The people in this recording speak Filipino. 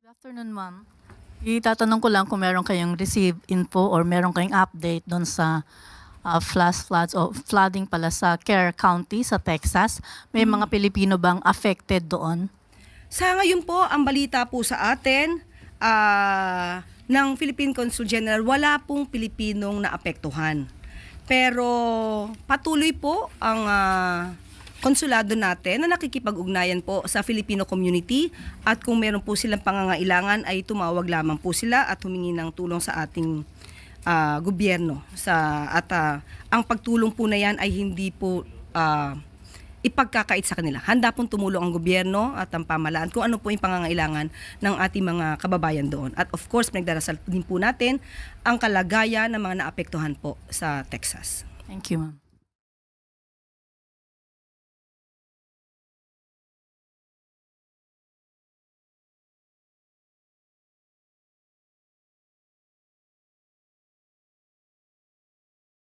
Afternoon, ma'am. Itatanong ko lang kung meron kayong receive info or meron kayong update doon sa flash floods o flooding pala sa Kerr County sa Texas. May mga Pilipino bang affected doon? Sa ngayon po, ang balita po sa atin ng Philippine Consul General, wala pong Pilipinong naapektuhan. Pero patuloy po ang konsulado natin na nakikipag-ugnayan po sa Filipino community, at kung meron po silang pangangailangan ay tumawag lamang po sila at humingi ng tulong sa ating gobyerno. Ang pagtulong po na yan ay hindi po ipagkakait sa kanila. Handa pong tumulong ang gobyerno at ang pamahalaan kung ano po yung pangangailangan ng ating mga kababayan doon. At of course, pinagdarasal din po natin ang kalagayan ng mga naapektuhan po sa Texas. Thank you, ma'am.